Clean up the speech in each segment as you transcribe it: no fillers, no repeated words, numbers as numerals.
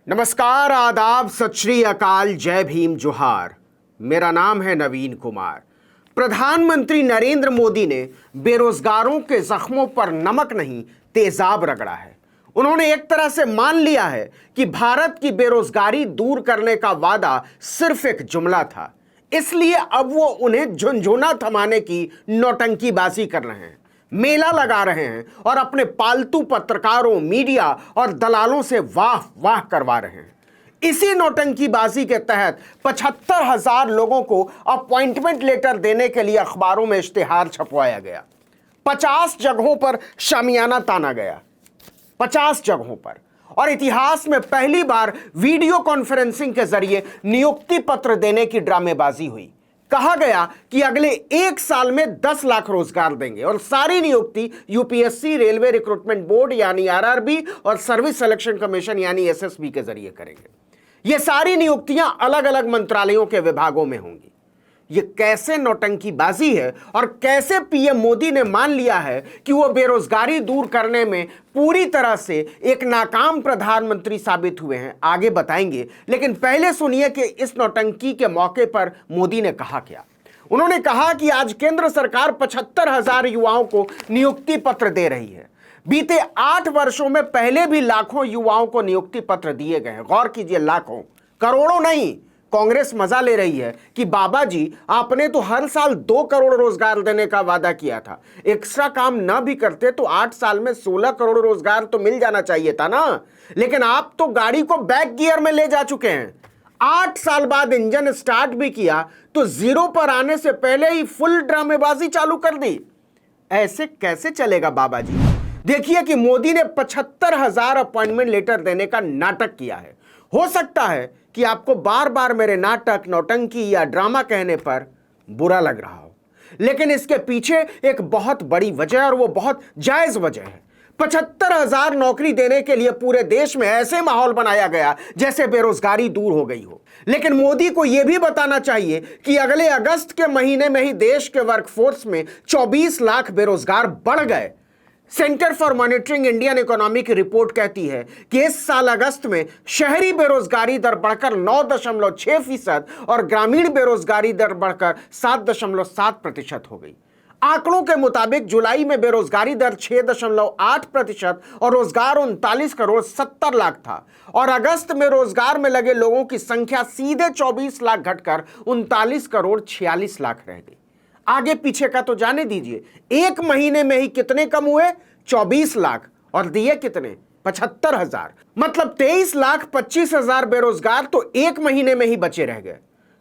नमस्कार, आदाब, सत श्री अकाल, जय भीम, जोहार। मेरा नाम है नवीन कुमार। प्रधानमंत्री नरेंद्र मोदी ने बेरोजगारों के जख्मों पर नमक नहीं तेजाब रगड़ा है। उन्होंने एक तरह से मान लिया है कि भारत की बेरोजगारी दूर करने का वादा सिर्फ एक जुमला था, इसलिए अब वो उन्हें झुनझुना थमाने की नौटंकीबाजी कर रहे हैं, मेला लगा रहे हैं और अपने पालतू पत्रकारों, मीडिया और दलालों से वाह वाह करवा रहे हैं। इसी नौटंकीबाजी के तहत 75,000 लोगों को अपॉइंटमेंट लेटर देने के लिए अखबारों में इश्तिहार छपवाया गया। 50 जगहों पर शामियाना ताना गया, 50 जगहों पर। और इतिहास में पहली बार वीडियो कॉन्फ्रेंसिंग के जरिए नियुक्ति पत्र देने की ड्रामेबाजी हुई। कहा गया कि अगले 1 साल में 10 लाख रोजगार देंगे और सारी नियुक्ति यूपीएससी, रेलवे रिक्रूटमेंट बोर्ड यानी आरआरबी और सर्विस सिलेक्शन कमीशन यानी एसएसबी के जरिए करेंगे। ये सारी नियुक्तियां अलग अलग मंत्रालयों के विभागों में होंगी। ये कैसे नौटंकीबाजी है और कैसे पीएम मोदी ने मान लिया है कि वो बेरोजगारी दूर करने में पूरी तरह से एक नाकाम प्रधानमंत्री साबित हुए हैं, आगे बताएंगे। लेकिन पहले सुनिए कि इस नौटंकी के मौके पर मोदी ने कहा क्या। उन्होंने कहा कि आज केंद्र सरकार 75,000 युवाओं को नियुक्ति पत्र दे रही है। बीते 8 वर्षों में पहले भी लाखों युवाओं को नियुक्ति पत्र दिए गए हैं। गौर कीजिए, लाखों, करोड़ों नहीं। कांग्रेस मजा ले रही है कि बाबा जी, आपने तो हर साल 2 करोड़ रोजगार देने का वादा किया था। एक्स्ट्रा काम ना भी करते तो 8 साल में 16 करोड़ रोजगार तो मिल जाना चाहिए था ना। लेकिन आप तो गाड़ी को बैक गियर में ले जा चुके हैं। 8 साल बाद इंजन स्टार्ट भी किया तो जीरो पर आने से पहले ही फुल ड्रामेबाजी चालू कर दी। ऐसे कैसे चलेगा बाबा जी। देखिए कि मोदी ने 75,000 अपॉइंटमेंट लेटर देने का नाटक किया है। हो सकता है कि आपको बार बार मेरे नाटक, नौटंकी या ड्रामा कहने पर बुरा लग रहा हो, लेकिन इसके पीछे एक बहुत बड़ी वजह और वो बहुत जायज वजह है। 75,000 नौकरी देने के लिए पूरे देश में ऐसे माहौल बनाया गया जैसे बेरोजगारी दूर हो गई हो। लेकिन मोदी को यह भी बताना चाहिए कि अगले अगस्त के महीने में ही देश के वर्कफोर्स में 24 लाख बेरोजगार बढ़ गए। Centre for monitoring Indian economy की रिपोर्ट कहती है कि इस साल अगस्त में शहरी बेरोजगारी दर बढ़कर 9.6% और ग्रामीण बेरोजगारी दर बढ़कर 7.7% हो गई। आंकड़ों के मुताबिक जुलाई में बेरोजगारी दर 6.8% और रोजगार 39 करोड़ 70 लाख था और अगस्त में रोजगार में लगे लोगों की संख्या सीधे 24 लाख घटकर 39 करोड़ 46 लाख रह गई। आगे पीछे का तो जाने दीजिए, 1 महीने में ही कितने कम हुए? 24 लाख। और दिए कितने? 75,000। मतलब 23,25,000 बेरोजगार तो 1 महीने में ही बचे रह गए।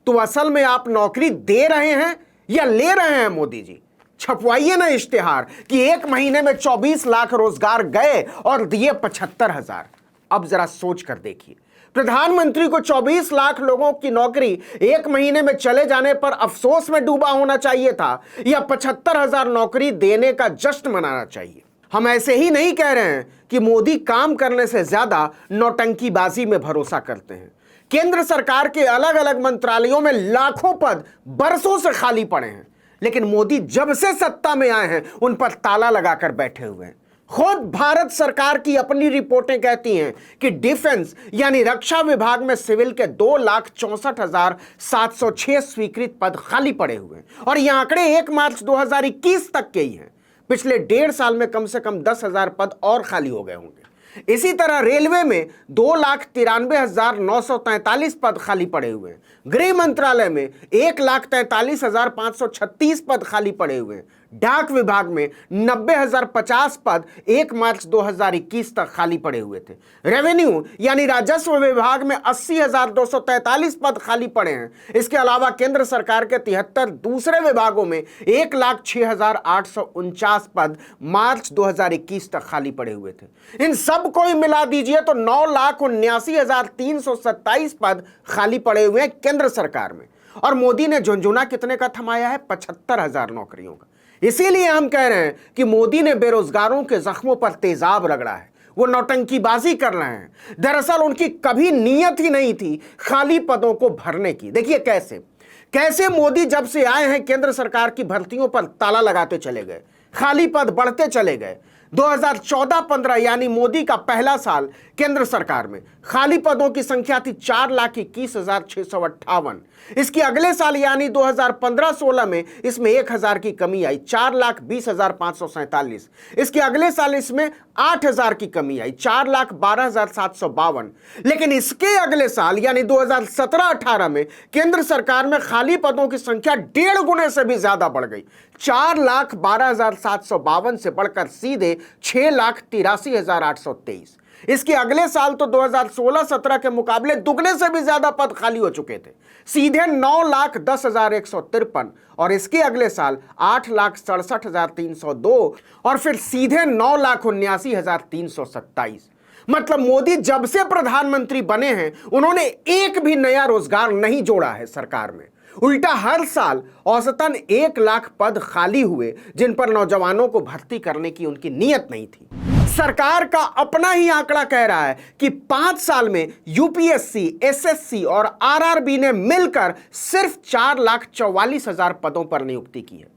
तो असल में आप नौकरी दे रहे हैं या ले रहे हैं? मोदी जी, छपवाइए ना इश्तिहार कि 1 महीने में 24 लाख रोजगार गए और दिए 75,000। अब जरा सोच कर देखिए, प्रधानमंत्री को 24 लाख लोगों की नौकरी 1 महीने में चले जाने पर अफसोस में डूबा होना चाहिए था या 75,000 नौकरी देने का जश्न मनाना चाहिए? हम ऐसे ही नहीं कह रहे हैं कि मोदी काम करने से ज्यादा नौटंकीबाजी में भरोसा करते हैं। केंद्र सरकार के अलग अलग मंत्रालयों में लाखों पद बरसों से खाली पड़े हैं, लेकिन मोदी जब से सत्ता में आए हैं उन पर ताला लगाकर बैठे हुए हैं। खुद भारत सरकार की अपनी रिपोर्टें कहती हैं कि डिफेंस यानी रक्षा विभाग में सिविल के 2,64,706 स्वीकृत पद खाली पड़े हुए हैं और ये आंकड़े 1 मार्च 2021 तक के ही हैं। पिछले 1.5 साल में कम से कम 10,000 पद और खाली हो गए होंगे। इसी तरह रेलवे में 2,93,943 पद खाली पड़े हुए हैं। गृह मंत्रालय में 1,43,536 पद खाली पड़े हुए हैं। डाक विभाग में 90,050 पद 1 मार्च 2021 तक खाली पड़े हुए थे। रेवेन्यू यानी राजस्व विभाग में 80,243 पद खाली पड़े हैं। इसके अलावा केंद्र सरकार के 73 दूसरे विभागों में 1,06,849 पद मार्च 2021 तक खाली पड़े हुए थे। इन सब को ही मिला दीजिए तो 9,79,327 पद खाली पड़े हुए हैं केंद्र सरकार में। और मोदी ने झुनझुना कितने का थमाया है? 75,000 नौकरियों का। इसीलिए हम कह रहे हैं कि मोदी ने बेरोजगारों के जख्मों पर तेजाब रगड़ा है। वो नौटंकीबाजी कर रहे हैं। दरअसल उनकी कभी नीयत ही नहीं थी खाली पदों को भरने की। देखिए कैसे मोदी जब से आए हैं केंद्र सरकार की भर्तियों पर ताला लगाते चले गए, खाली पद बढ़ते चले गए। 2014-15 यानी मोदी का पहला साल केंद्र सरकार में खाली पदों की संख्या थी 4,21,658। इसके अगले साल यानी 2015-16 में इसमें 1,000 की कमी आई, 4,20,547। इसके अगले साल इसमें 8,000 की कमी आई, 4,12,752। लेकिन इसके अगले साल यानी 2017-18 में केंद्र सरकार में खाली पदों की संख्या 1.5 गुने से भी ज्यादा बढ़ गई, 4,12,752 से बढ़कर सीधे 6,83,823। इसके अगले साल तो 2016-17 के मुकाबले दुगने से भी ज्यादा पद खाली हो चुके थे, सीधे 9,10,153। और इसके अगले साल 8,67,302 और फिर सीधे 9,79,327। मतलब मोदी जब से प्रधानमंत्री बने हैं उन्होंने एक भी नया रोजगार नहीं जोड़ा है सरकार में। उल्टा हर साल औसतन 1 लाख पद खाली हुए जिन पर नौजवानों को भर्ती करने की उनकी नीयत नहीं थी। सरकार का अपना ही आंकड़ा कह रहा है कि 5 साल में यूपीएससी, एसएससी और आरआरबी ने मिलकर सिर्फ 4,44,000 पदों पर नियुक्ति की है।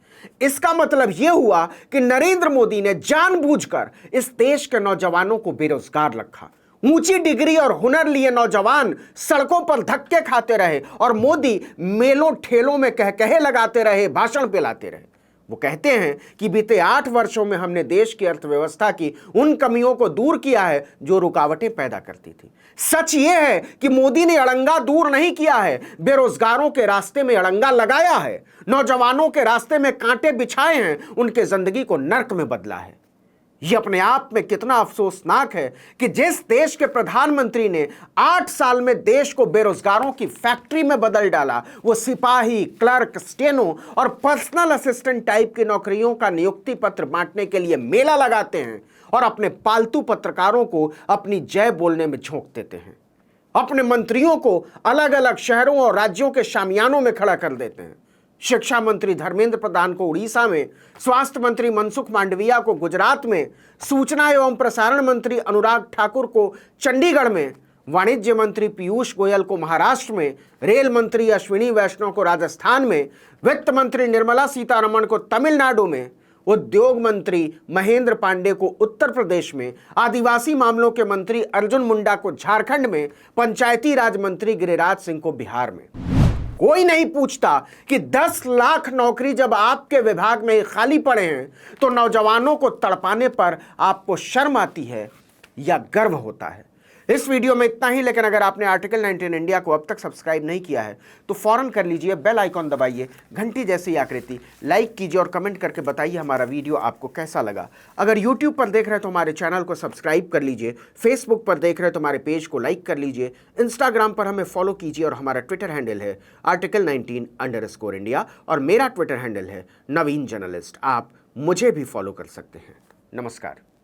इसका मतलब यह हुआ कि नरेंद्र मोदी ने जानबूझकर इस देश के नौजवानों को बेरोजगार रखा। ऊंची डिग्री और हुनर लिए नौजवान सड़कों पर धक्के खाते रहे और मोदी मेलों ठेलों में कहे लगाते रहे, भाषण पिलाते रहे। वो कहते हैं कि बीते 8 वर्षों में हमने देश की अर्थव्यवस्था की उन कमियों को दूर किया है जो रुकावटें पैदा करती थी। सच ये है कि मोदी ने अड़ंगा दूर नहीं किया है, बेरोजगारों के रास्ते में अड़ंगा लगाया है, नौजवानों के रास्ते में कांटे बिछाए हैं, उनके जिंदगी को नर्क में बदला है। यह अपने आप में कितना अफसोसनाक है कि जिस देश के प्रधानमंत्री ने 8 साल में देश को बेरोजगारों की फैक्ट्री में बदल डाला, वो सिपाही, क्लर्क, स्टेनो और पर्सनल असिस्टेंट टाइप की नौकरियों का नियुक्ति पत्र बांटने के लिए मेला लगाते हैं और अपने पालतू पत्रकारों को अपनी जय बोलने में झोंक देते हैं। अपने मंत्रियों को अलग अलग शहरों और राज्यों के शामियानों में खड़ा कर देते हैं। शिक्षा मंत्री धर्मेंद्र प्रधान को उड़ीसा में, स्वास्थ्य मंत्री मनसुख मांडविया को गुजरात में, सूचना एवं प्रसारण मंत्री अनुराग ठाकुर को चंडीगढ़ में, वाणिज्य मंत्री पीयूष गोयल को महाराष्ट्र में, रेल मंत्री अश्विनी वैष्णव को राजस्थान में, वित्त मंत्री निर्मला सीतारमण को तमिलनाडु में, उद्योग मंत्री महेंद्र पांडे को उत्तर प्रदेश में, आदिवासी मामलों के मंत्री अर्जुन मुंडा को झारखंड में, पंचायती राज मंत्री गिरिराज सिंह को बिहार में। कोई नहीं पूछता कि 10 लाख नौकरी जब आपके विभाग में खाली पड़े हैं तो नौजवानों को तड़पाने पर आपको शर्म आती है या गर्व होता है। इस वीडियो में इतना ही, लेकिन अगर आपने आर्टिकल 19 इंडिया को अब तक सब्सक्राइब नहीं किया है तो फौरन कर लीजिए, बेल आइकॉन दबाइए, घंटी जैसी आकृति, लाइक कीजिए और कमेंट करके बताइए हमारा वीडियो आपको कैसा लगा। अगर यूट्यूब पर देख रहे हैं तो हमारे चैनल को सब्सक्राइब कर लीजिए, फेसबुक पर देख रहे हैं तो हमारे पेज को लाइक कर लीजिए, इंस्टाग्राम पर हमें फॉलो कीजिए और हमारा ट्विटर हैंडल है article19_India और मेरा ट्विटर हैंडल है नवीन जर्नलिस्ट। आप मुझे भी फॉलो कर सकते हैं। नमस्कार।